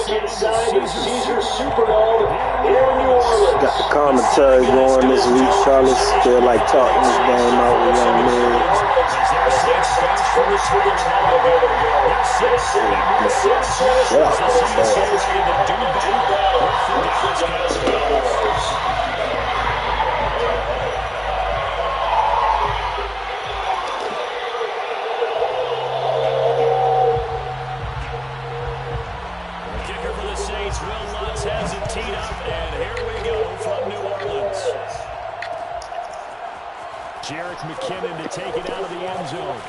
inside the Caesars Superdome here in New Orleans. Got the commentary going this week. Charlotte still like talking this game out with Young Mid. Jerick McKinnon to take it out of the end zone.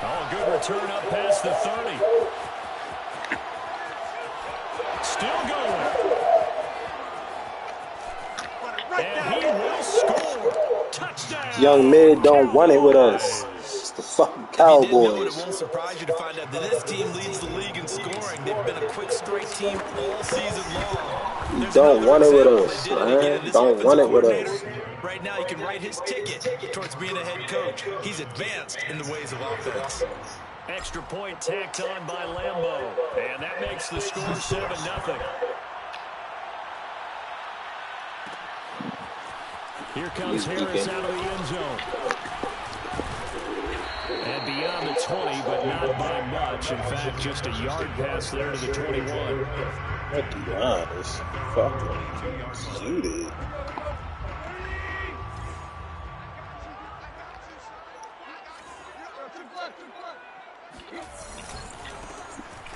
Oh, good return up past the 30. Still going. And he will score. Touchdown. Young Mid don't want it with us. It's the fucking Cowboys. It won't surprise you to find out that this team leads the league in scoring. They've been a quick strike team all season long. You don't want it with us, man. Don't want it with us. Right now, he can write his ticket towards being a head coach. He's advanced in the ways of offense. Extra point tacked on by Lambeau. And that makes the score 7-0. Here comes Harris out of the end zone. And beyond the 20, but not by much. In fact, just a yard pass there to the 21. Let's be honest. Fucking suited.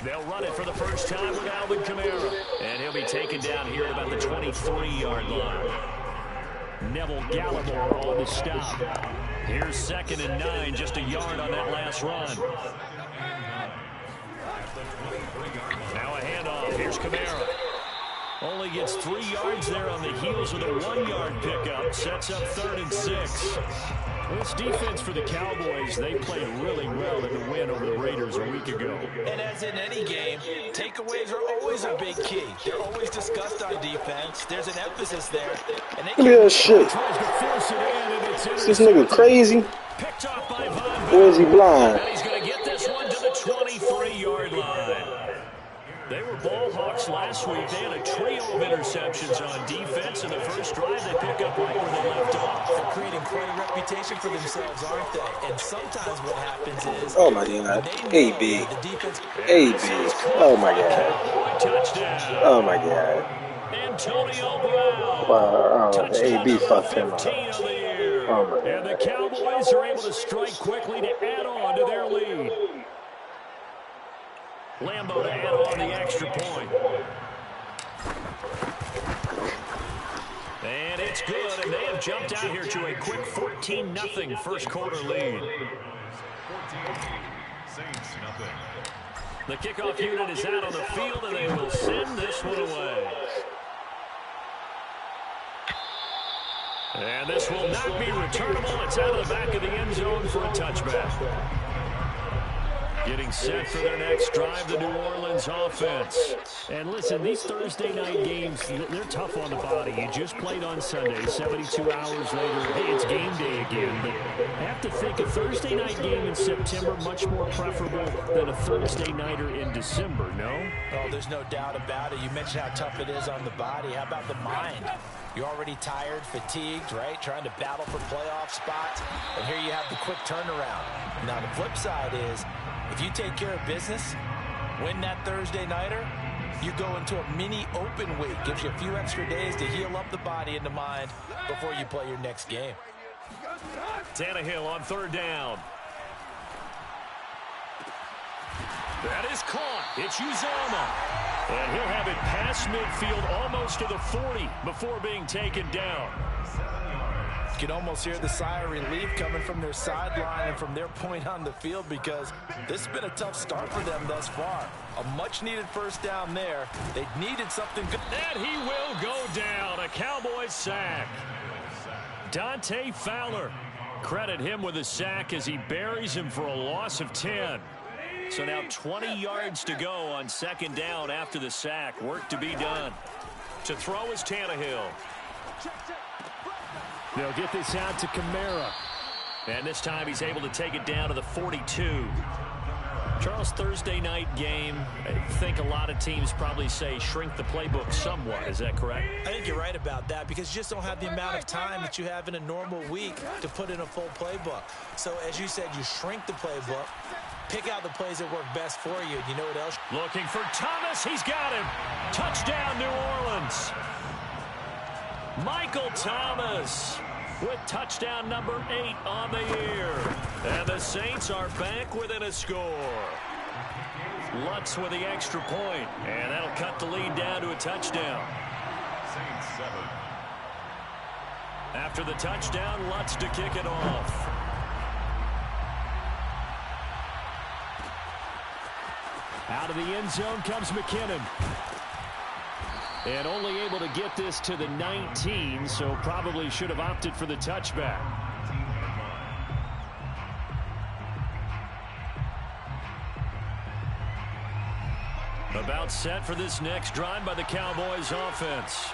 They'll run it for the first time with Alvin Kamara. And he'll be taken down here at about the 23-yard line. Neville Gallimore on the stop. Here's 2nd and 9, just a yard on that last run. Now a handoff. Here's Kamara. Only gets 3 yards there on the heels of the 1-yard pickup. Sets up 3rd and 6. Well, this defense for the Cowboys, they played really well in the win over the Raiders a week ago. And as in any game, takeaways are always a big key. They're always discussed on defense. There's an emphasis there. And they Look at that shit. Is this nigga crazy? Picked off by Von Or is he blind? And he's going to get this one to the 23-yard line. They were ball hawks last week. They had a trio of interceptions on defense. In the first drive, they pick up right where they left off. They're creating quite a reputation for themselves, aren't they? And sometimes what happens is... Oh, my God. AB. AB. Oh, my God. Touchdown. Oh, my God. Antonio Brown. Wow. Oh, AB fucked him up. Oh, my God. And the Cowboys are able to strike quickly to add on to their lead. Lambeau to add on the extra point. And it's good, and they have jumped out here to a quick 14-0 first quarter lead. The kickoff unit is out on the field, and they will send this one away. And this will not be returnable. It's out of the back of the end zone for a touchback. Getting set for their next drive, the New Orleans offense. And listen, these Thursday night games, they're tough on the body. You just played on Sunday, 72 hours later. Hey, it's game day again. But I have to think a Thursday night game in September much more preferable than a Thursday nighter in December, no? Oh, there's no doubt about it. You mentioned how tough it is on the body. How about the mind? You're already tired, fatigued, right? Trying to battle for playoff spots. And here you have the quick turnaround. Now, the flip side is, if you take care of business, win that Thursday nighter, you go into a mini open week. Gives you a few extra days to heal up the body and the mind before you play your next game. Tannehill on 3rd down. That is caught. It's Uzomah. And he'll have it past midfield almost to the 40 before being taken down. You can almost hear the sigh of relief coming from their sideline and from their point on the field, because this has been a tough start for them thus far. A much-needed first down there. They needed something good. And he will go down. A Cowboys sack. Dante Fowler. Credit him with a sack as he buries him for a loss of 10. So now 20 yards to go on 2nd down after the sack. Work to be done. To throw is Tannehill. They'll get this out to Kamara. And this time he's able to take it down to the 42. Charles, Thursday night game, I think a lot of teams probably say shrink the playbook somewhat. Is that correct? I think you're right about that because you just don't have the amount of time that you have in a normal week to put in a full playbook. So, as you said, you shrink the playbook, pick out the plays that work best for you. You know what else? Looking for Thomas. He's got him. Touchdown, New Orleans. Michael Thomas with touchdown number 8 on the year. And the Saints are back within a score. Lutz with the extra point, and that'll cut the lead down to a touchdown. After the touchdown, Lutz to kick it off. Out of the end zone comes McKinnon. And only able to get this to the 19, so probably should have opted for the touchback. About set for this next drive by the Cowboys offense.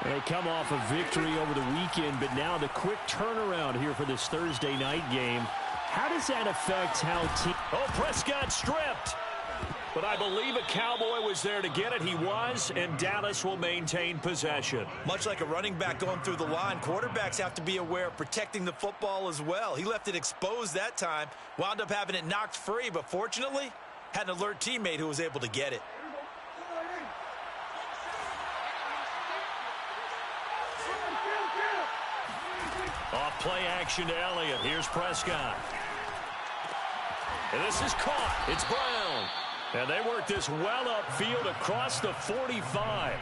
They come off a victory over the weekend, but now the quick turnaround here for this Thursday night game. How does that affect how team... Oh, Prescott stripped. But I believe a Cowboy was there to get it. He was, and Dallas will maintain possession. Much like a running back going through the line, quarterbacks have to be aware of protecting the football as well. He left it exposed that time, wound up having it knocked free, but fortunately, had an alert teammate who was able to get it. Off play action to Elliott. Here's Prescott. And this is caught. It's Brown. And they work this well upfield across the 45.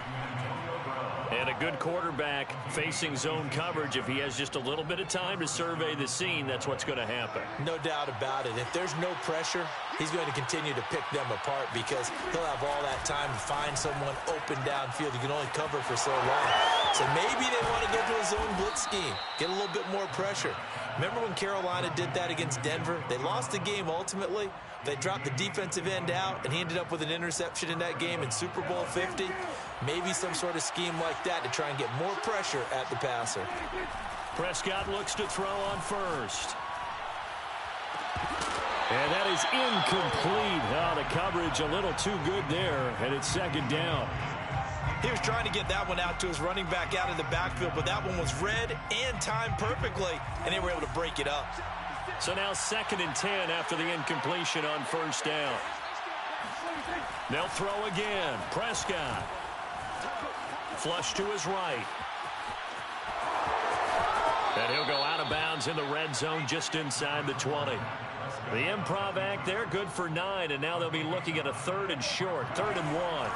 And a good quarterback facing zone coverage. If he has just a little bit of time to survey the scene, that's what's going to happen. No doubt about it. If there's no pressure, he's going to continue to pick them apart because he'll have all that time to find someone open downfield. You can only cover for so long. So maybe they want to go to a zone blitz scheme, get a little bit more pressure. Remember when Carolina did that against Denver? They lost the game ultimately. They dropped the defensive end out, and he ended up with an interception in that game in Super Bowl 50. Maybe some sort of scheme like that to try and get more pressure at the passer. Prescott looks to throw on first. And that is incomplete. Oh, the coverage a little too good there, and it's second down. He was trying to get that one out to his running back out in the backfield, but that one was read and timed perfectly, and they were able to break it up. So now 2nd and 10 after the incompletion on first down. They'll throw again. Prescott. Flush to his right. And he'll go out of bounds in the red zone just inside the 20. The improv act there, good for 9, and now they'll be looking at a 3rd and short, 3rd and 1.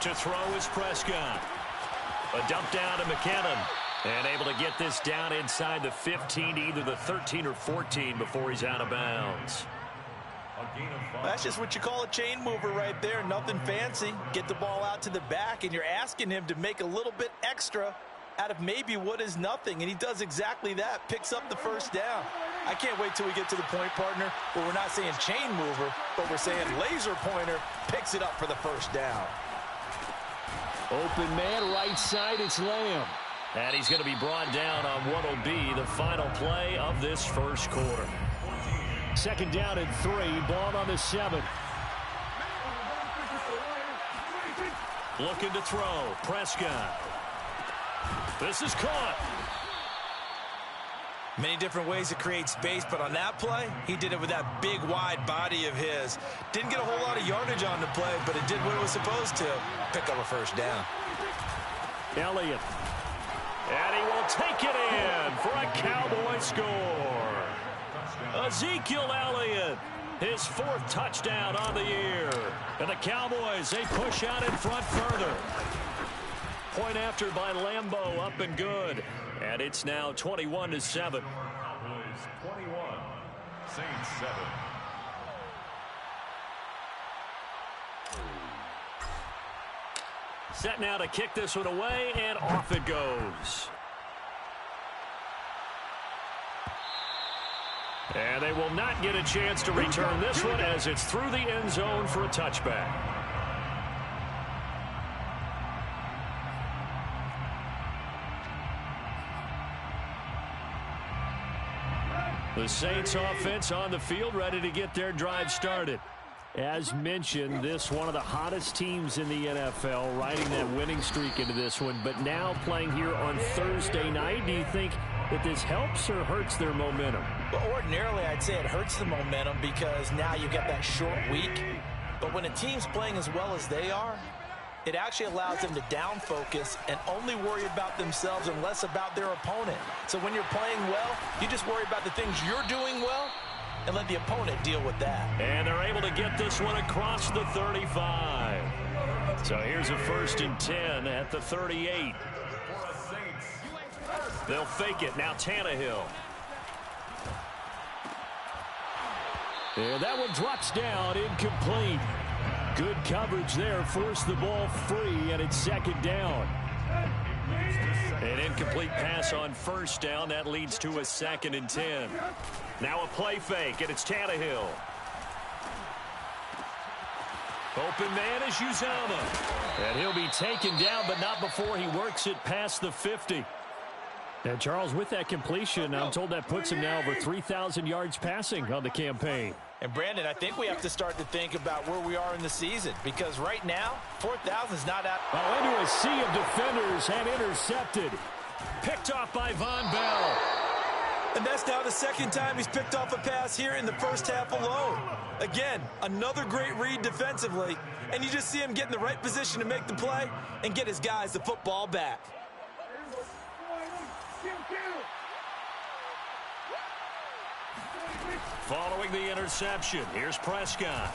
To throw is Prescott. A dump down to McKinnon. And able to get this down inside the 15, either the 13 or 14 before he's out of bounds. That's just what you call a chain mover right there. Nothing fancy. Get the ball out to the back, and you're asking him to make a little bit extra out of maybe what is nothing. And he does exactly that. Picks up the first down. I can't wait till we get to the point, partner, where we're not saying chain mover, but we're saying laser pointer picks it up for the first down. Open man, right side, it's Lamb. And he's going to be brought down on what will be the final play of this first quarter. 2nd down and 3, ball on the 7. Looking to throw, Prescott. This is caught. Many different ways to create space, but on that play, he did it with that big, wide body of his. Didn't get a whole lot of yardage on the play, but it did what it was supposed to. Pick up a first down. Elliott. And he will take it in for a Cowboy score. Ezekiel Elliott, his 4th touchdown on the year. And the Cowboys, they push out in front further. Point after by Lambeau, up and good. And it's now 21-7. 21, Saints 7. Set now to kick this one away, and off it goes. And they will not get a chance to return this one as it's through the end zone for a touchback. The Saints offense on the field, ready to get their drive started. As mentioned, this one of the hottest teams in the NFL, riding that winning streak into this one, but now playing here on Thursday night. Do you think that this helps or hurts their momentum? Well, ordinarily, I'd say it hurts the momentum because now you get that short week. But when a team's playing as well as they are, it actually allows them to down focus and only worry about themselves and less about their opponent. So when you're playing well, you just worry about the things you're doing well and let the opponent deal with that. And they're able to get this one across the 35. So here's a 1st and 10 at the 38. They'll fake it. Now Tannehill. And that one drops down, incomplete. Good coverage there, forced the ball free, and it's 2nd down. An incomplete pass on 1st down. That leads to a 2nd and 10. Now a play fake, and it's Tannehill. Open man is Uzomah. And he'll be taken down, but not before he works it past the 50. And Charles, with that completion, I'm told that puts him now over 3,000 yards passing on the campaign. And Brandon, I think we have to start to think about where we are in the season, because right now, 4,000 is not out. Oh, into a sea of defenders and intercepted. Picked off by Von Bell. And that's now the 2nd time he's picked off a pass here in the first half alone. Again, another great read defensively, and you just see him get in the right position to make the play and get his guys the football back. Following the interception, here's Prescott.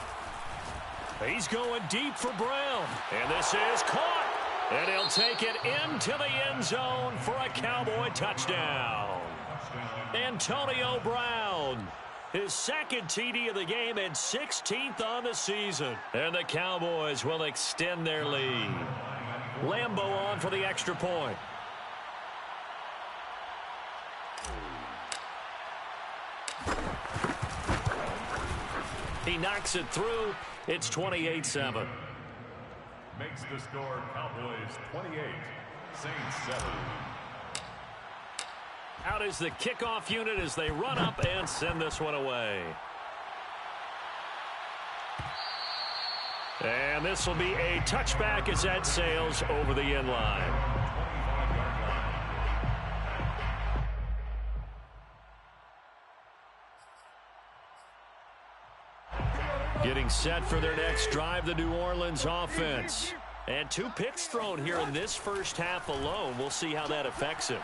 He's going deep for Brown. And this is caught. And he'll take it into the end zone for a Cowboy touchdown. Antonio Brown, his 2nd TD of the game and 16th on the season. And the Cowboys will extend their lead. Lambeau on for the extra point. He knocks it through. It's 28-7. Makes the score Cowboys 28, Saints 7. Out is the kickoff unit as they run up and send this one away. And this will be a touchback as that sails over the end line. Getting set for their next drive, the New Orleans offense. And 2 picks thrown here in this first half alone. We'll see how that affects him.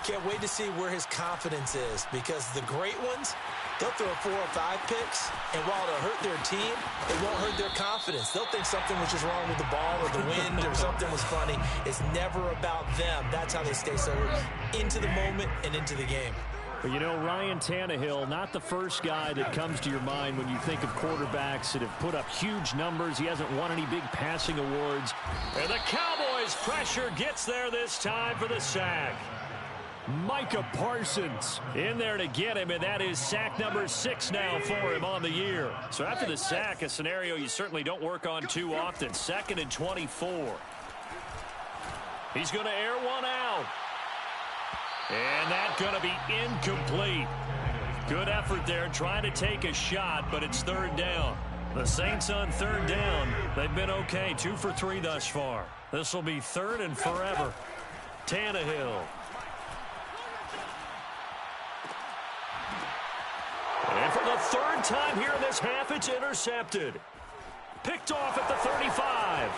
Can't wait to see where his confidence is, because the great ones, they'll throw 4 or 5 picks, and while it'll hurt their team, it won't hurt their confidence. They'll think something was just wrong with the ball or the wind or something was funny. It's never about them. That's how they stay so into the moment and into the game. But you know, Ryan Tannehill, not the first guy that comes to your mind when you think of quarterbacks that have put up huge numbers. He hasn't won any big passing awards. And the Cowboys' pressure gets there this time for the sack. Micah Parsons in there to get him, and that is sack number 6 now for him on the year. So after the sack, a scenario you certainly don't work on too often. 2nd and 24. He's going to air one out. And that's going to be incomplete. Good effort there trying to take a shot, but it's 3rd down. The Saints on 3rd down. They've been okay, 2 for 3 thus far. This will be 3rd and forever. Tannehill. And for the 3rd time here in this half, it's intercepted. Picked off at the 35.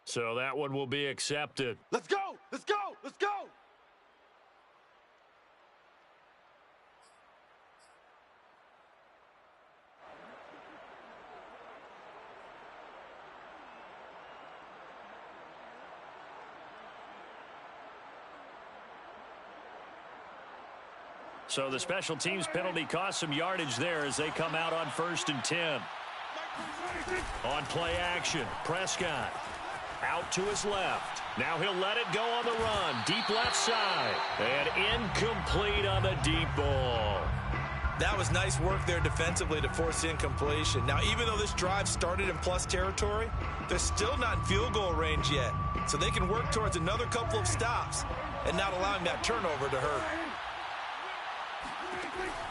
So that one will be accepted. Let's go! Let's go! Let's go! So the special teams penalty cost some yardage there as they come out on 1st and 10. On play action, Prescott. Out to his left. Now he'll let it go on the run. Deep left side. And incomplete on the deep ball. That was nice work there defensively to force the incompletion. Now, even though this drive started in plus territory, they're still not in field goal range yet. So they can work towards another couple of stops and not allowing that turnover to hurt.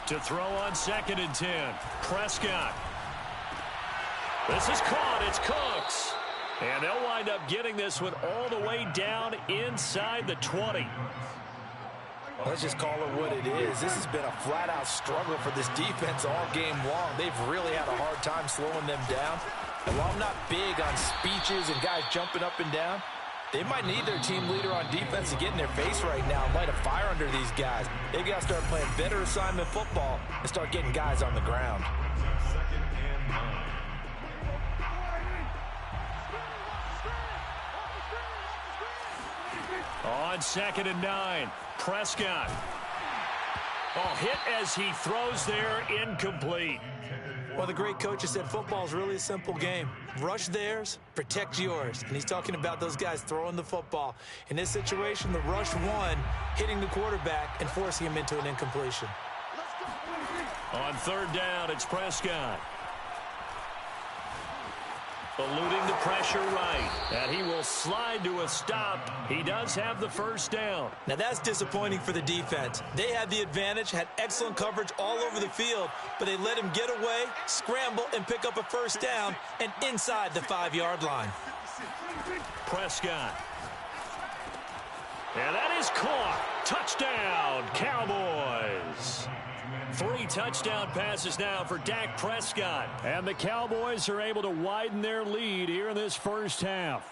To throw on 2nd and 10. Prescott. This is caught. It's Cooks. And they'll wind up getting this one all the way down inside the 20. Let's just call it what it is. This has been a flat-out struggle for this defense all game long. They've really had a hard time slowing them down. And while I'm not big on speeches and guys jumping up and down, they might need their team leader on defense to get in their face right now and light a fire under these guys. They've got to start playing better assignment football and start getting guys on the ground. On 2nd and 9, Prescott. Oh, hit as he throws there, incomplete. Well, the great coach has said football is really a simple game. Rush theirs, protect yours. And he's talking about those guys throwing the football. In this situation, the rush one, hitting the quarterback and forcing him into an incompletion. On 3rd down, it's Prescott. Eluding the pressure right. And he will slide to a stop. He does have the 1st down. Now that's disappointing for the defense. They had the advantage, had excellent coverage all over the field, but they let him get away, scramble, and pick up a 1st down and inside the 5-yard line. Prescott. And that is caught. Touchdown, Cowboys. 3 touchdown passes now for Dak Prescott. And the Cowboys are able to widen their lead here in this first half.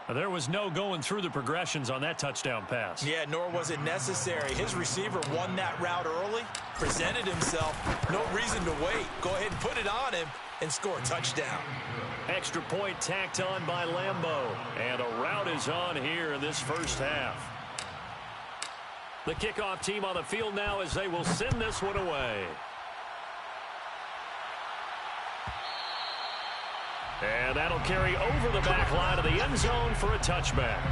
There was no going through the progressions on that touchdown pass. Yeah, nor was it necessary. His receiver won that route early, presented himself. No reason to wait. Go ahead and put it on him and score a touchdown. Extra point tacked on by Lambeau. And a route is on here in this first half. The kickoff team on the field now as they will send this one away. And that'll carry over the back line of the end zone for a touchback.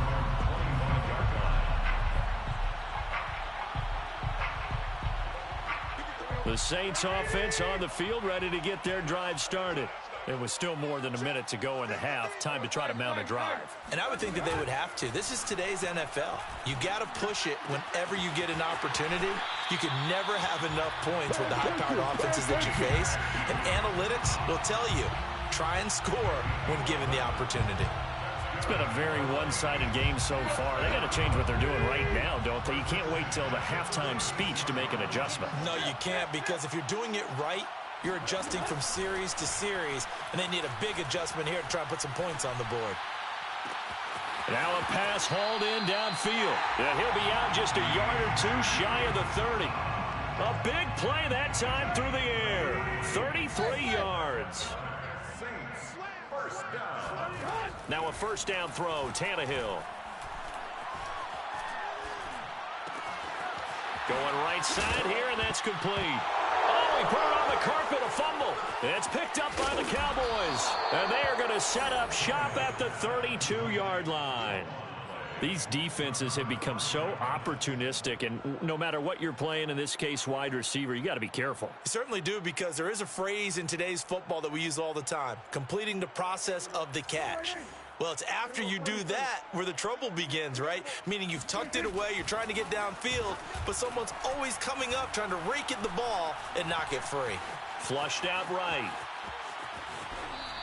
The Saints offense on the field ready to get their drive started. There was still more than a minute to go in the half. Time to try to mount a drive. And I would think that they would have to. This is today's NFL. You got to push it whenever you get an opportunity. You can never have enough points with the high-powered offenses that you face. And analytics will tell you, try and score when given the opportunity. It's been a very one-sided game so far. They got to change what they're doing right now, don't they? You can't wait till the halftime speech to make an adjustment. No, you can't, because if you're doing it right, you're adjusting from series to series, and they need a big adjustment here to try and put some points on the board. Now a pass hauled in downfield. And he'll be out just a yard or two shy of the 30. A big play that time through the air. 33 yards. Now a 1st down throw, Tannehill. Going right side here, and that's complete. Oh, he put it on the carpet, a fumble. It's picked up by the Cowboys. And they are going to set up shop at the 32-yard line. These defenses have become so opportunistic, and no matter what you're playing, in this case wide receiver, you got to be careful. You certainly do, because there is a phrase in today's football that we use all the time, completing the process of the catch. Well, it's after you do that where the trouble begins, right? Meaning you've tucked it away, you're trying to get downfield, but someone's always coming up trying to rake at the ball and knock it free. Flushed out right.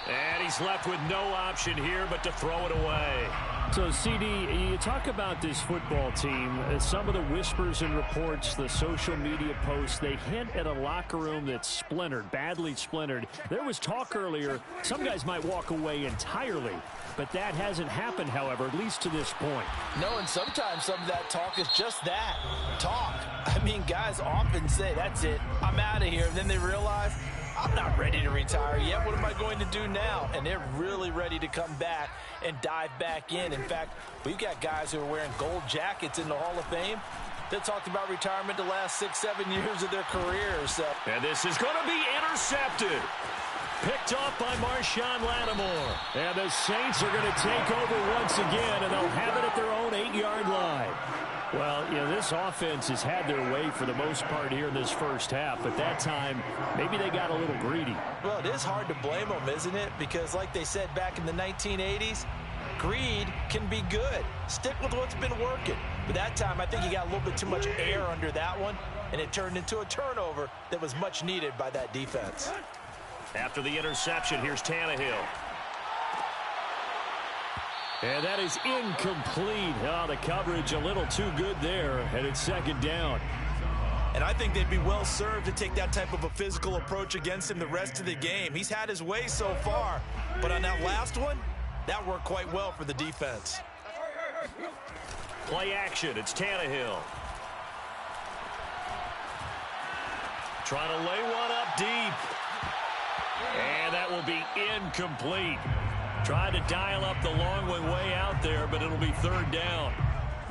And he's left with no option here but to throw it away. So, CD, you talk about this football team, some of the whispers and reports, the social media posts, they hint at a locker room that's splintered, badly splintered. There was talk earlier, some guys might walk away entirely, but that hasn't happened, however, at least to this point. No, and sometimes some of that talk is just that, talk. I mean, guys often say, that's it, I'm out of here, and then they realize, I'm not ready to retire yet. What am I going to do now? And they're really ready to come back and dive back in. In fact, we've got guys who are wearing gold jackets in the Hall of Fame that talked about retirement the last 6-7 years of their careers. So. And this is going to be intercepted. Picked off by Marshawn Lattimore. And the Saints are going to take over once again, and they'll have it at their own 8-yard line. Well, you know, this offense has had their way for the most part here in this first half. At that time, maybe they got a little greedy. Well, it is hard to blame them, isn't it? Because like they said back in the 1980s, greed can be good. Stick with what's been working. But that time, I think he got a little bit too much air under that one, and it turned into a turnover that was much needed by that defense. After the interception, here's Tannehill. And that is incomplete. Oh, the coverage a little too good there, and it's second down. And I think they'd be well served to take that type of a physical approach against him the rest of the game. He's had his way so far, but on that last one, that worked quite well for the defense. Play action, it's Tannehill. Trying to lay one up deep. And that will be incomplete. Trying to dial up the long way out there, but it'll be third down.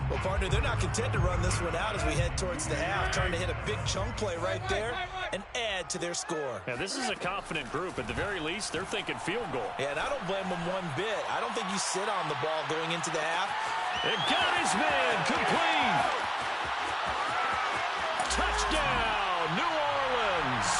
Well, partner, they're not content to run this one out as we head towards the half, trying to hit a big chunk play right there and add to their score. Yeah, this is a confident group. At the very least, they're thinking field goal. Yeah, and I don't blame them one bit. I don't think you sit on the ball going into the half. It got his man, complete. Touchdown, New Orleans.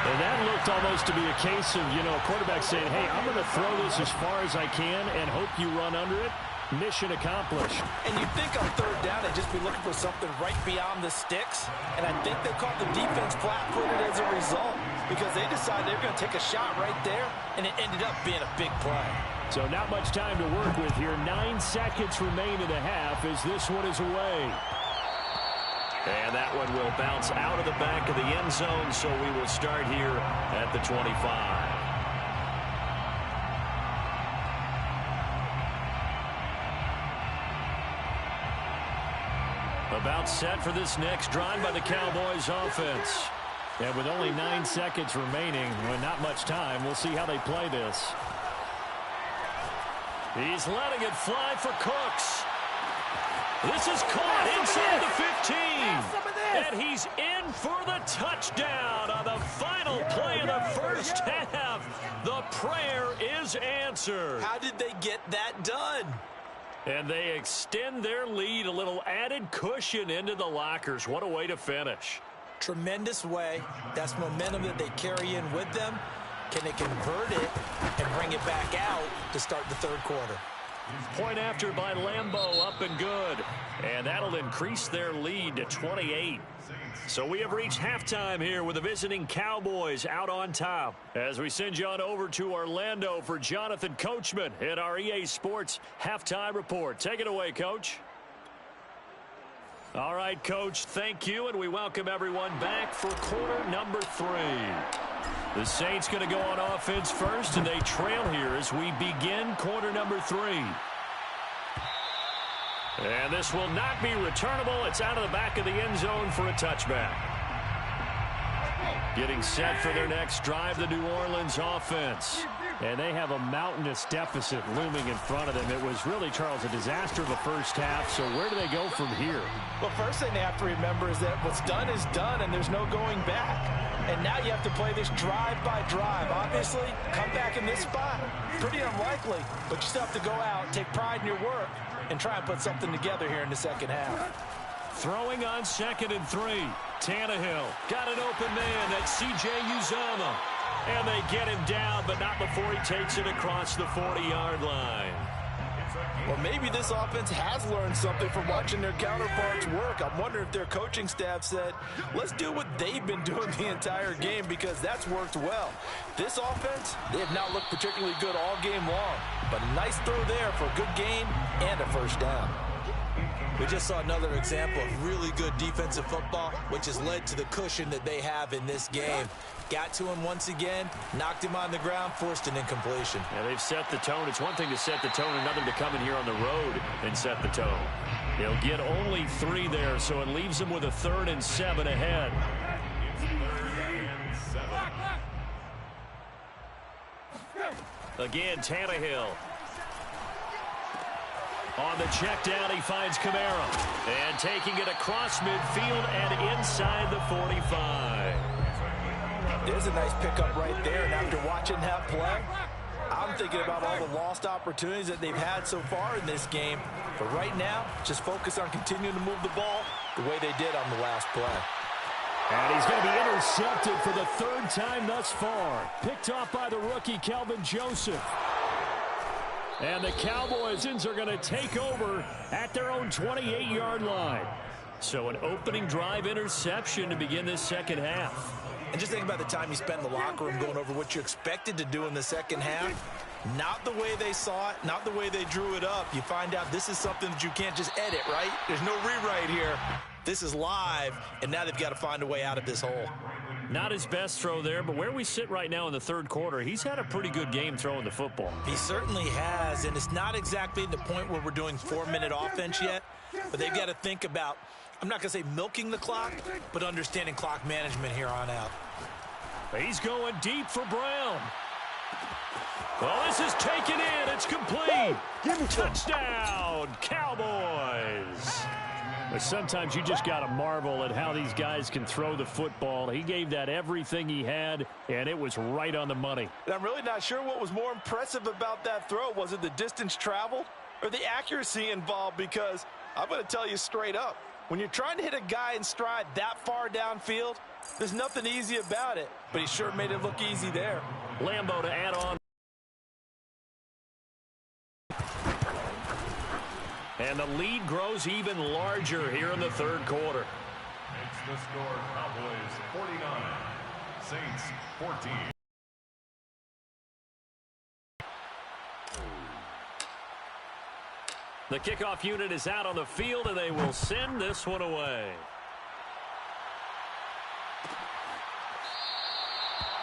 And that looked almost to be a case of, you know, a quarterback saying, hey, I'm going to throw this as far as I can and hope you run under it. Mission accomplished. And you'd think on third down they'd just be looking for something right beyond the sticks. And I think they caught the defense flat-footed as a result because they decided they were going to take a shot right there, and it ended up being a big play. So not much time to work with here. 9 seconds remain in the half as this one is away. And that one will bounce out of the back of the end zone, so we will start here at the 25. About set for this next drive by the Cowboys offense. And with only 9 seconds remaining, well, not much time, we'll see how they play this. He's letting it fly for Cooks. This is caught inside the 15. And he's in for the touchdown on the final play of the first half. The prayer is answered. How did they get that done? And they extend their lead, a little added cushion into the lockers. What a way to finish. Tremendous way. That's momentum that they carry in with them. Can they convert it and bring it back out to start the third quarter? Point after by Lambeau, up and good. And that'll increase their lead to 28. So we have reached halftime here with the visiting Cowboys out on top. As we send you on over to Orlando for Jonathan Coachman in our EA Sports Halftime Report. Take it away, Coach. All right, Coach, thank you, and we welcome everyone back for quarter number 3. The Saints going to go on offense first, and they trail here as we begin quarter number 3. And this will not be returnable. It's out of the back of the end zone for a touchback. Getting set for their next drive, the New Orleans offense. And they have a mountainous deficit looming in front of them. It was really, Charles, a disaster of the first half. So where do they go from here? Well, first thing they have to remember is that what's done is done, and there's no going back. And now you have to play this drive by drive. Obviously, come back in this spot, pretty unlikely. But you still have to go out, take pride in your work, and try and put something together here in the second half. Throwing on 2nd and 3. Tannehill got an open man. That's C.J. Uzomah. And they get him down, but not before he takes it across the 40-yard line. Well, maybe this offense has learned something from watching their counterparts work. I'm wondering if their coaching staff said, let's do what they've been doing the entire game, because that's worked well. This offense, they have not looked particularly good all game long, but a nice throw there for a good gain and a first down. We just saw another example of really good defensive football, which has led to the cushion that they have in this game. Got to him once again, knocked him on the ground, forced an incompletion. Yeah, they've set the tone. It's one thing to set the tone, another to come in here on the road and set the tone. They'll get only 3 there, so it leaves them with a 3rd and 7 ahead. Again, Tannehill. On the check down, he finds Kamara. And taking it across midfield and inside the 45. There's a nice pickup right there, and after watching that play, I'm thinking about all the lost opportunities that they've had so far in this game. But right now, just focus on continuing to move the ball the way they did on the last play. And he's going to be intercepted for the third time thus far. Picked off by the rookie, Kelvin Joseph. And the Cowboys are going to take over at their own 28-yard line. So an opening drive interception to begin this second half. And just think about the time you spent in the locker room going over what you expected to do in the second half. Not the way they saw it, not the way they drew it up. You find out this is something that you can't just edit, right? There's no rewrite here. This is live, and now they've got to find a way out of this hole. Not his best throw there, but where we sit right now in the third quarter, he's had a pretty good game throwing the football. He certainly has, and it's not exactly the point where we're doing 4-minute offense yet, but they've got to think about, I'm not going to say milking the clock, but understanding clock management here on out. He's going deep for Brown. Well, this is taken in. It's complete. Touchdown, Cowboys. But sometimes you just got to marvel at how these guys can throw the football. He gave that everything he had, and it was right on the money. And I'm really not sure what was more impressive about that throw. Was it the distance traveled or the accuracy involved? Because I'm going to tell you straight up, when you're trying to hit a guy in stride that far downfield, there's nothing easy about it. But he sure made it look easy there. Lambo to add on. And the lead grows even larger here in the third quarter. Makes the score Cowboys 49, Saints 14. The kickoff unit is out on the field, and they will send this one away.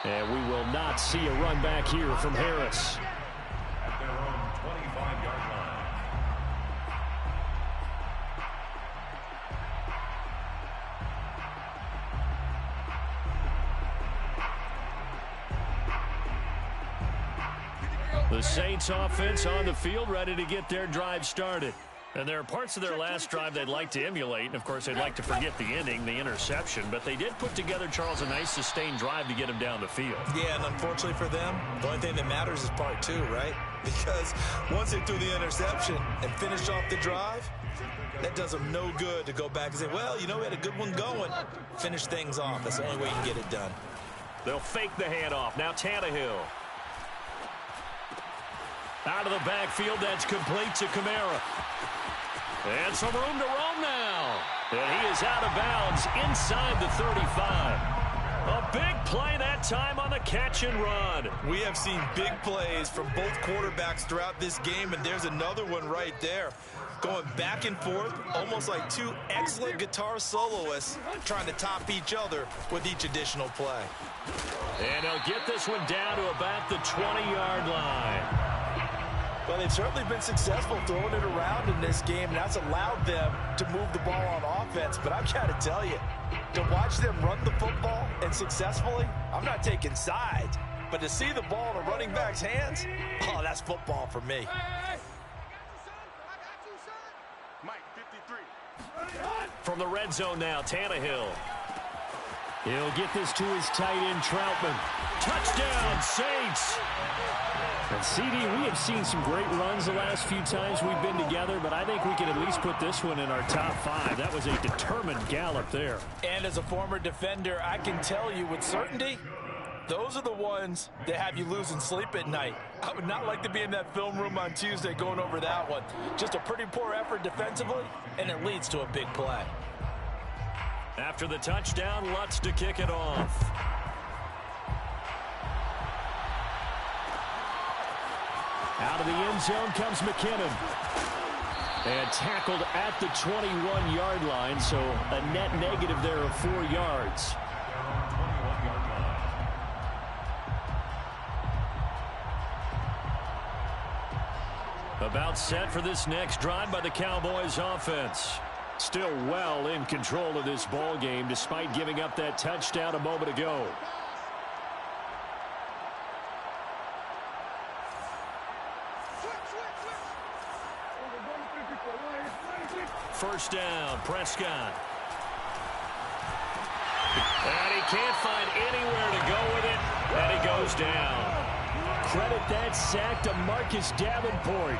And we will not see a run back here from Harris. At their own 25-yard line. The Saints offense on the field, ready to get their drive started. And there are parts of their last drive they'd like to emulate. And, of course, they'd like to forget the ending, the interception. But they did put together, Charles, a nice sustained drive to get him down the field. Yeah, and unfortunately for them, the only thing that matters is part two, right? Because once they threw the interception and finished off the drive, that does them no good to go back and say, well, you know, we had a good one going. Finish things off. That's the only way you can get it done. They'll fake the handoff. Now Tannehill. Out of the backfield, that's complete to Kamara. And some room to roam now. And he is out of bounds inside the 35. A big play that time on the catch and run. We have seen big plays from both quarterbacks throughout this game, and there's another one right there. Going back and forth, almost like two excellent guitar soloists trying to top each other with each additional play. And they'll get this one down to about the 20-yard line. Well, they've certainly been successful throwing it around in this game, and that's allowed them to move the ball on offense. But I've got to tell you, to watch them run the football and successfully, I'm not taking sides. But to see the ball in a running back's hands, oh, that's football for me. From the red zone now, Tannehill. He'll get this to his tight end, Troutman. Touchdown, Saints! And CD, we have seen some great runs the last few times we've been together, but I think we can at least put this one in our top 5. That was a determined gallop there. And as a former defender, I can tell you with certainty, those are the ones that have you losing sleep at night. I would not like to be in that film room on Tuesday going over that one. Just a pretty poor effort defensively, and it leads to a big play. After the touchdown, Lutz to kick it off. Out of the end zone comes McKinnon. And tackled at the 21-yard line, so a net negative there of 4 yards. About set for this next drive by the Cowboys offense. Still well in control of this ball game despite giving up that touchdown a moment ago. First down, Prescott. And he can't find anywhere to go with it, and he goes down. credit that sack to Marcus Davenport.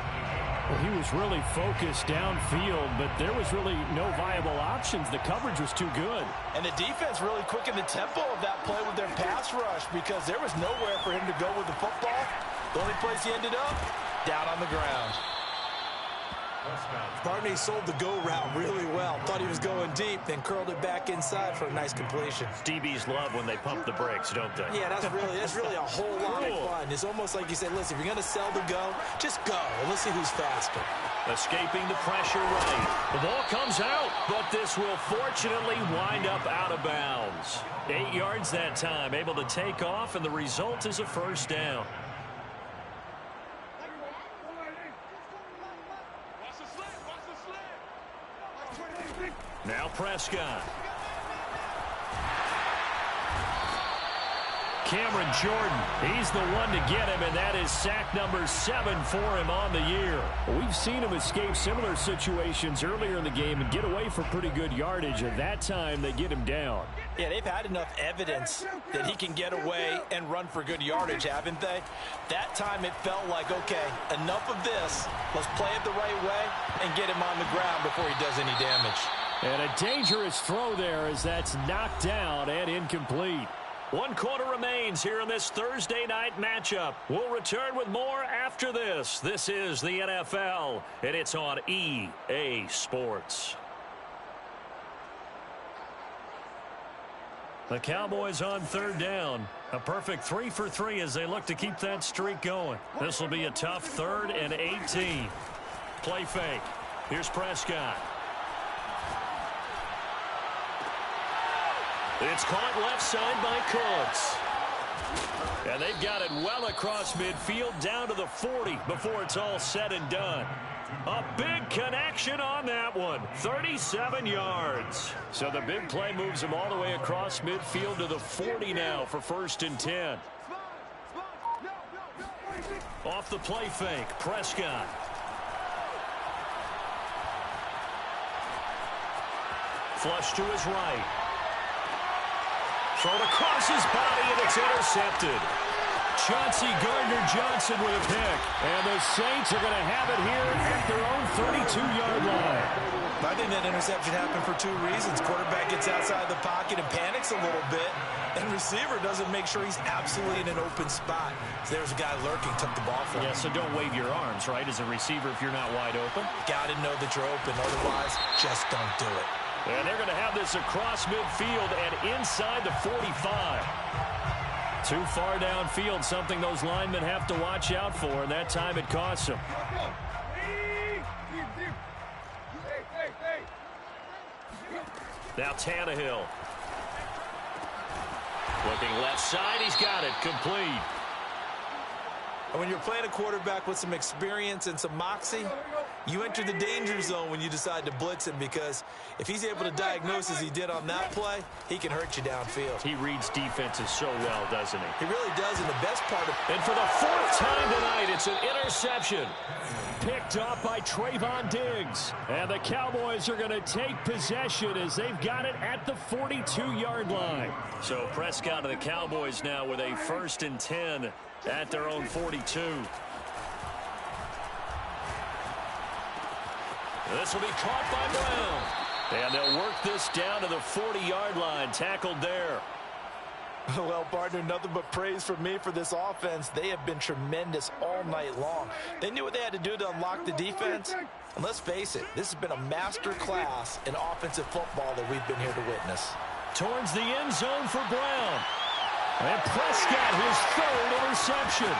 Well, he was really focused downfield, but there was really no viable options. The coverage was too good. And the defense really quickened the tempo of that play with their pass rush because there was nowhere for him to go with the football. The only place he ended up, down on the ground. Barney sold the go route really well. Thought he was going deep, then curled it back inside for a nice completion. DBs love when they pump the brakes, don't they? Yeah, that's really a whole lot of fun. It's almost like you say, listen, if you're going to sell the go, just go, and let's see who's faster. Escaping the pressure right. The ball comes out, but this will fortunately wind up out of bounds. 8 yards that time, able to take off, and the result is a first down. Now Prescott. Cameron Jordan, he's the one to get him, and that is sack number 7 for him on the year. We've seen him escape similar situations earlier in the game and get away for pretty good yardage, and that time they get him down. Yeah, they've had enough evidence that he can get away and run for good yardage, haven't they? That time it felt like, okay, enough of this. Let's play it the right way and get him on the ground before he does any damage. And a dangerous throw there as that's knocked down and incomplete. 1 quarter remains here in this Thursday night matchup. We'll return with more after this. This is the NFL, and it's on EA Sports. The Cowboys on 3rd down. A perfect 3 for 3 as they look to keep that streak going. This will be a tough 3rd and 18. Play fake. Here's Prescott. It's caught left side by Cooks. And they've got it well across midfield down to the 40 before it's all said and done. A big connection on that one. 37 yards. So the big play moves them all the way across midfield to the 40 now for 1st and 10. Off the play fake, Prescott. Flush to his right. Thrown across his body, and it's intercepted. Chauncey Gardner-Johnson with a pick. And the Saints are going to have it here at their own 32-yard line. I think that interception happened for 2 reasons. Quarterback gets outside the pocket and panics a little bit, and receiver doesn't make sure he's absolutely in an open spot. So there's a guy lurking, took the ball from him. Yeah, so don't wave your arms, right, as a receiver if you're not wide open. Got to know that you're open. Otherwise, just don't do it. And they're going to have this across midfield and inside the 45. Too far downfield, something those linemen have to watch out for, and that time it costs them. Now Tannehill. Looking left side, he's got it, complete. And when you're playing a quarterback with some experience and some moxie, you enter the danger zone when you decide to blitz him, because if he's able to diagnose as he did on that play, he can hurt you downfield. He reads defenses so well, doesn't he? He really does, and the best part of And for the 4th time tonight, it's an interception. Picked off by Trayvon Diggs. And the Cowboys are going to take possession as they've got it at the 42-yard line. So Prescott of the Cowboys now with a 1st and 10 at their own 42. This will be caught by Brown. And they'll work this down to the 40-yard line. Tackled there. Well, partner, nothing but praise from me for this offense. They have been tremendous all night long. They knew what they had to do to unlock the defense. And let's face it, this has been a master class in offensive football that we've been here to witness. Towards the end zone for Brown. And Prescott, his 3rd interception.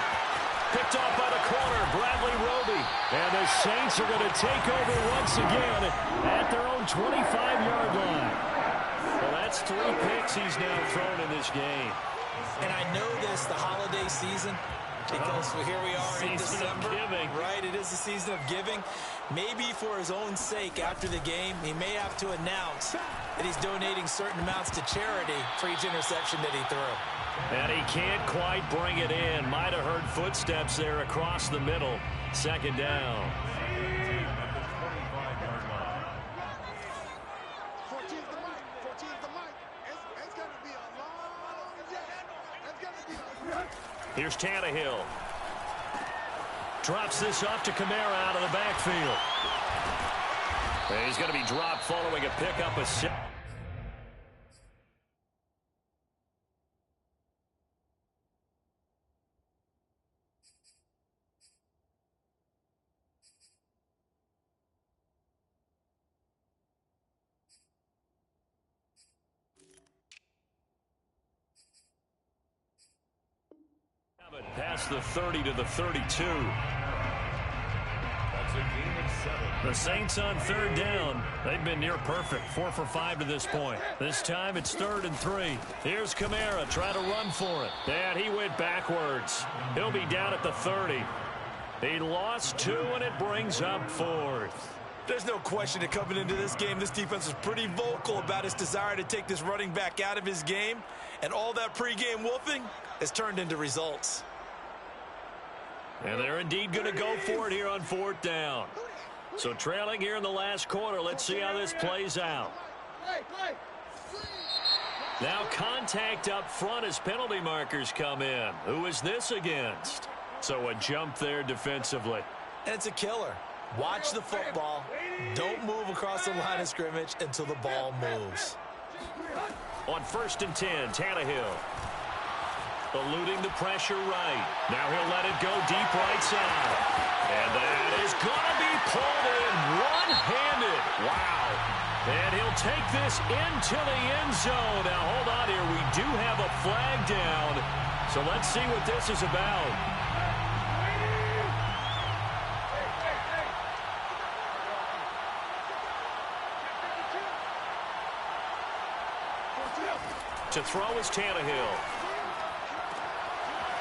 Picked off by the corner, Bradley Roby. And the Saints are going to take over once again at their own 25-yard line. Well, that's 3 picks he's now thrown in this game. And I know this, the holiday season, because here we are in December. Right, it is the season of giving. Maybe for his own sake after the game, he may have to announce that he's donating certain amounts to charity for each interception that he threw. And he can't quite bring it in. Might have heard footsteps there across the middle. 2nd down. Here's Tannehill. Drops this off to Kamara out of the backfield. And he's going to be dropped following a pickup of 6. Past the 30 to the 32. That's a gain of 7. The Saints on third down. They've been near perfect. 4 for 5 to this point. This time it's 3rd and 3. Here's Kamara. Try to run for it. And he went backwards. He'll be down at the 30. He lost 2, and it brings up 4th. There's no question that coming into this game, this defense was pretty vocal about its desire to take this running back out of his game. And all that pregame wolfing has turned into results. And they're indeed going to go for it here on 4th down. So trailing here in the last quarter. Let's see how this plays out. Now contact up front as penalty markers come in. Who is this against? So a jump there defensively. And it's a killer. Watch the football. Don't move across the line of scrimmage until the ball moves. On 1st and 10, Tannehill. Eluding the pressure right. Now he'll let it go deep right side. And that is going to be pulled in one-handed. Wow. And he'll take this into the end zone. Now hold on here. We do have a flag down. So let's see what this is about. To throw is Tannehill.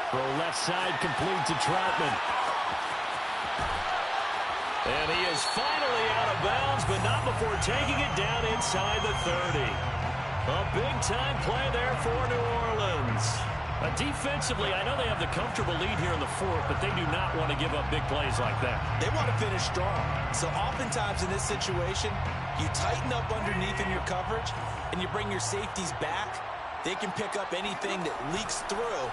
Throw left side complete to Troutman. And he is finally out of bounds, but not before taking it down inside the 30. A big-time play there for New Orleans. Defensively, I know they have the comfortable lead here in the 4th, but they do not want to give up big plays like that. They want to finish strong. So oftentimes in this situation, you tighten up underneath in your coverage, and you bring your safeties back. They can pick up anything that leaks through.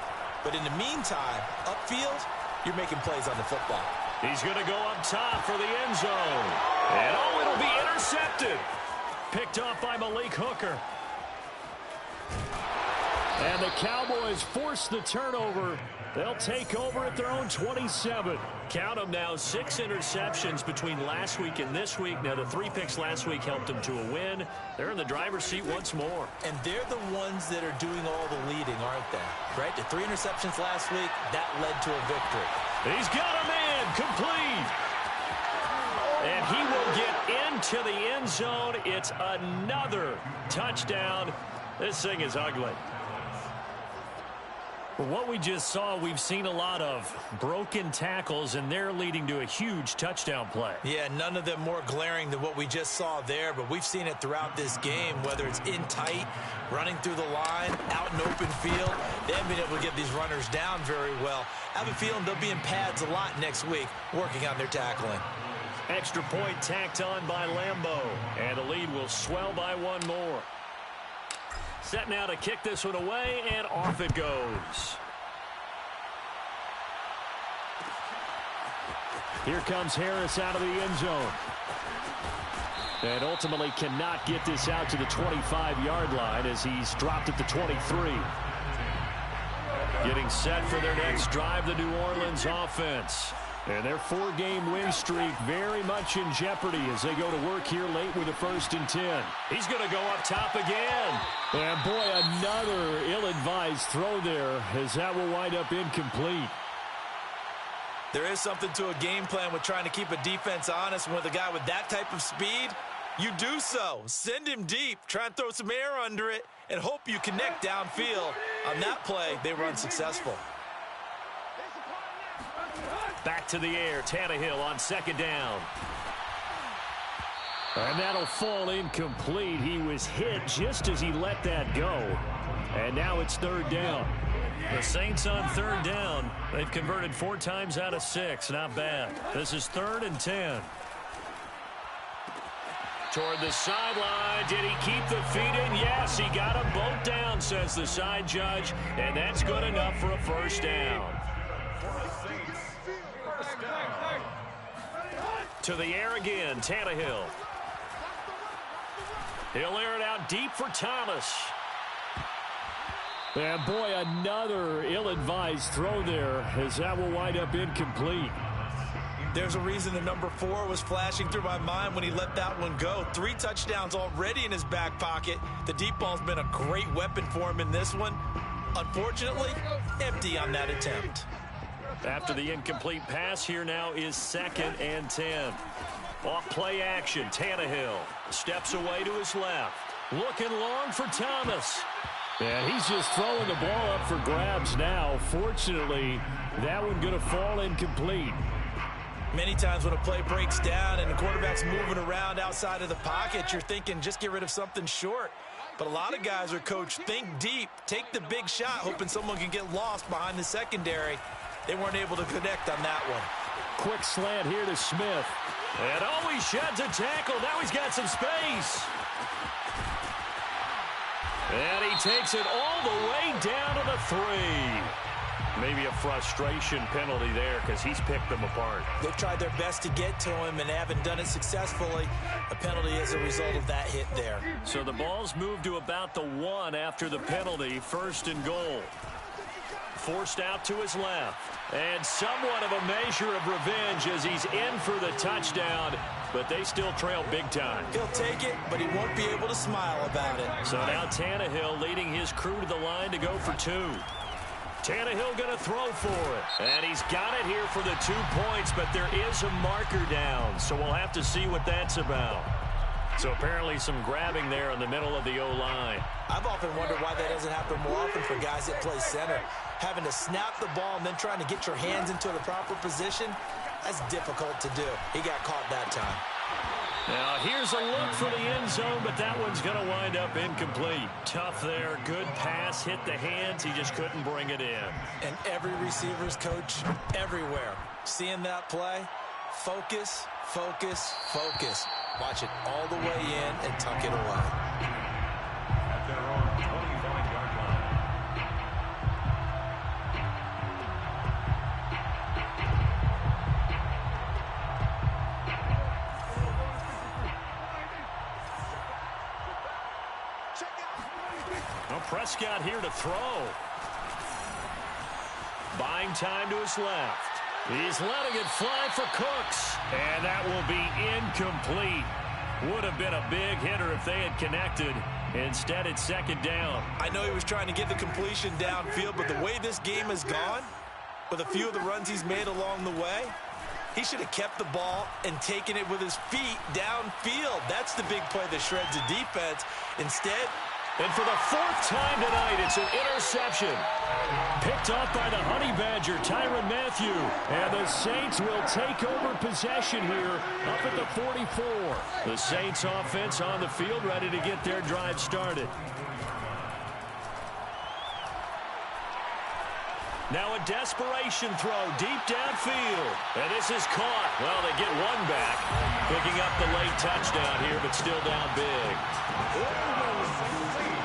But in the meantime, upfield, you're making plays on the football. He's going to go up top for the end zone. And oh, it'll be intercepted. Picked off by Malik Hooker. And the Cowboys force the turnover. They'll take over at their own 27. Count them now, 6 interceptions between last week and this week. Now, the 3 picks last week helped them to a win. They're in the driver's seat once more. And they're the ones that are doing all the leading, aren't they? Right? The 3 interceptions last week, that led to a victory. He's got a man complete. And he will get into the end zone. It's another touchdown. This thing is ugly. Well, what we just saw, we've seen a lot of broken tackles, and they're leading to a huge touchdown play. Yeah, none of them more glaring than what we just saw there, but we've seen it throughout this game, whether it's in tight, running through the line, out in open field. They haven't been able to get these runners down very well. I have a feeling they'll be in pads a lot next week, working on their tackling. Extra point tacked on by Lambeau, and the lead will swell by 1 more. Set now to kick this one away, and off it goes. Here comes Harris out of the end zone. And ultimately cannot get this out to the 25-yard line as he's dropped at the 23. Getting set for their next drive, the New Orleans offense. And their 4-game win streak very much in jeopardy as they go to work here late with a 1st and 10. He's going to go up top again. And boy, another ill-advised throw there as that will wind up incomplete. There is something to a game plan with trying to keep a defense honest. With a guy with that type of speed, you do so. Send him deep, try and throw some air under it, and hope you connect downfield. On that play, they were unsuccessful. Back to the air, Tannehill on 2nd down. And that'll fall incomplete. He was hit just as he let that go. And now it's 3rd down. The Saints on 3rd down. They've converted 4 times out of 6. Not bad. This is 3rd and 10. Toward the sideline. Did he keep the feet in? Yes, he got them both down, says the side judge. And that's good enough for a 1st down. for the Saints, first down. To the air again, Tannehill. He'll air it out deep for Thomas. And boy, another ill-advised throw there, as that will wind up incomplete. There's a reason the number 4 was flashing through my mind when he let that one go. 3 touchdowns already in his back pocket. The deep ball's been a great weapon for him in this one. Unfortunately, empty on that attempt. After the incomplete pass, here now is 2nd and 10. Off play action, Tannehill steps away to his left. Looking long for Thomas. And he's just throwing the ball up for grabs now. Fortunately, that one going to fall incomplete. Many times when a play breaks down and the quarterback's moving around outside of the pocket, you're thinking just get rid of something short. But a lot of guys are coached, think deep, take the big shot, hoping someone can get lost behind the secondary. They weren't able to connect on that one. Quick slant here to Smith. And he sheds a tackle. Now he's got some space. And he takes it all the way down to the 3. Maybe a frustration penalty there because he's picked them apart. They've tried their best to get to him and haven't done it successfully. A penalty as a result of that hit there. So the ball's moved to about the 1 after the penalty. 1st and goal. Forced out to his left. And somewhat of a measure of revenge as he's in for the touchdown. But they still trail big time. He'll take it, but he won't be able to smile about it. So now Tannehill leading his crew to the line to go for 2. Tannehill going to throw for it. And he's got it here for the 2 points, but there is a marker down. So we'll have to see what that's about. So apparently some grabbing there in the middle of the O-line. I've often wondered why that doesn't happen more often for guys that play center. Having to snap the ball and then trying to get your hands into the proper position, that's difficult to do. He got caught that time. Now here's a look for the end zone, but that one's going to wind up incomplete. Tough there. Good pass. Hit the hands. He just couldn't bring it in. And every receiver's coach everywhere. Seeing that play, focus, focus, focus. Watch it all the way in and tuck it away. At their own 25-yard line. Well, Prescott here to throw. Buying time to his left. He's letting it fly for Cooks. And that will be incomplete. Would have been a big hitter if they had connected. Instead, it's 2nd down. I know he was trying to get the completion downfield, but the way this game has gone, with a few of the runs he's made along the way, he should have kept the ball and taken it with his feet downfield. That's the big play that shreds the defense. Instead, and for the 4th time tonight, it's an interception. Picked off by the Honey Badger, Tyrann Mathieu. And the Saints will take over possession here up at the 44. The Saints offense on the field, ready to get their drive started. Now a desperation throw deep downfield. And this is caught. Well, they get one back. Picking up the late touchdown here, but still down big.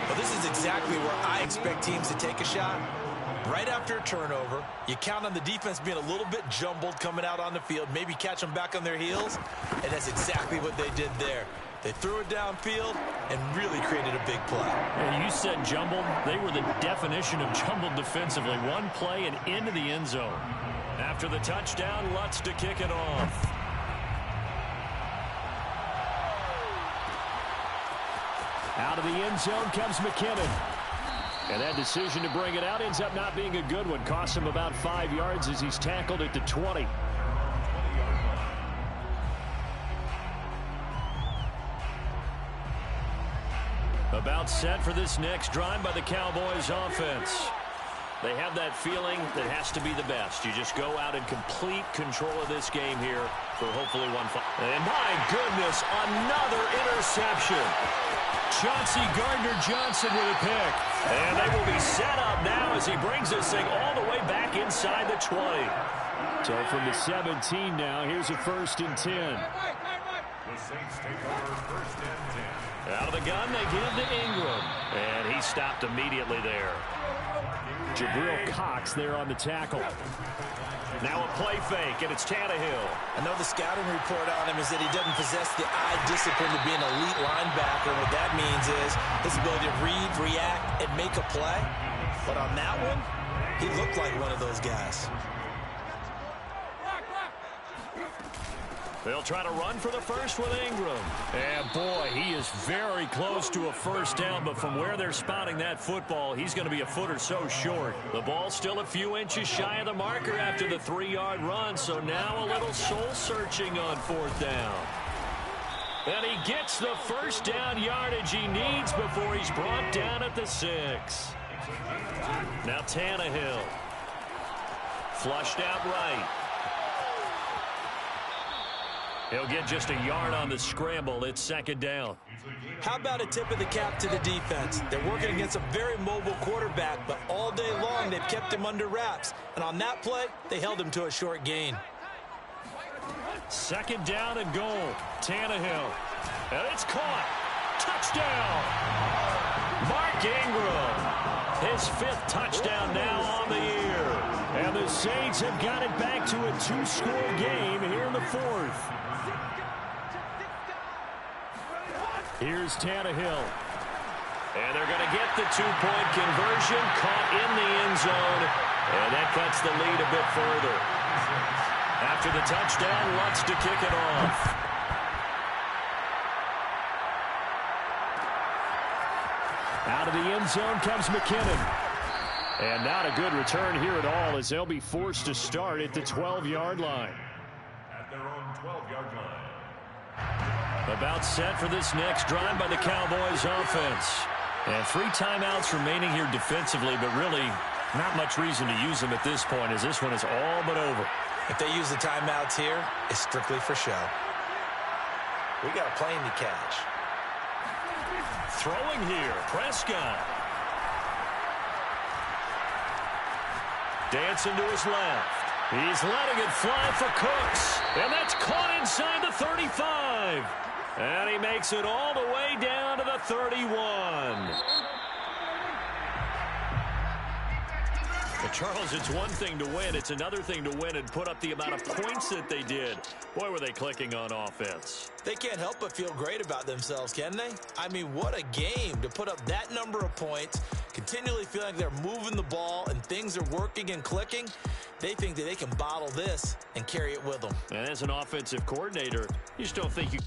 Well, this is exactly where I expect teams to take a shot. Right after a turnover, you count on the defense being a little bit jumbled coming out on the field, maybe catch them back on their heels, and that's exactly what they did there. They threw it downfield and really created a big play. And you said jumbled. They were the definition of jumbled defensively. One play and into the end zone. After the touchdown, Lutz to kick it off. Out of the end zone comes McKinnon. And that decision to bring it out ends up not being a good one. Costs him about 5 yards as he's tackled at the 20. About set for this next drive by the Cowboys offense. They have that feeling that has to be the best. You just go out in complete control of this game here for hopefully one final. And my goodness, another interception. Chauncey Gardner-Johnson with a pick. And they will be set up now as he brings this thing all the way back inside the 20. So from the 17 now, here's a 1st and 10. The Saints take over 1st and 10. Out of the gun, they give to Ingram. And he stopped immediately there. Jabril Cox there on the tackle. Now a play fake, and it's Tannehill. I know the scouting report on him is that he doesn't possess the eye discipline to be an elite linebacker. What that means is his ability to read, react, and make a play. But on that one, he looked like one of those guys. They'll try to run for the first with Ingram. And, boy, he is very close to a first down, but from where they're spotting that football, he's going to be a foot or so short. The ball's still a few inches shy of the marker after the 3-yard run, so now a little soul-searching on fourth down. And he gets the first down yardage he needs before he's brought down at the 6. Now Tannehill. Flushed out right. He'll get just a yard on the scramble. It's second down. How about a tip of the cap to the defense? They're working against a very mobile quarterback, but all day long they've kept him under wraps. And on that play, they held him to a short gain. Second down and goal. Tannehill. And it's caught. Touchdown. Mark Ingram. His 5th touchdown now on the year. And the Saints have got it back to a 2-score game here in the 4th. Here's Tannehill. And they're going to get the 2-point conversion, caught in the end zone. And that cuts the lead a bit further. After the touchdown, Lutz to kick it off. Out of the end zone comes McKinnon. And not a good return here at all as they'll be forced to start at the 12-yard line. At their own 12-yard line. About set for this next drive by the Cowboys offense. And 3 timeouts remaining here defensively, but really not much reason to use them at this point as this one is all but over. If they use the timeouts here, it's strictly for show. We got a plane to catch. Throwing here, Prescott. Dancing to his left. He's letting it fly for Cooks. And that's caught inside the 35. And he makes it all the way down to the 31. But Charles, it's one thing to win. It's another thing to win and put up the amount of points that they did. Boy, were they clicking on offense. They can't help but feel great about themselves, can they? I mean, what a game to put up that number of points, continually feeling like they're moving the ball and things are working and clicking. They think that they can bottle this and carry it with them. And as an offensive coordinator, you just don't think you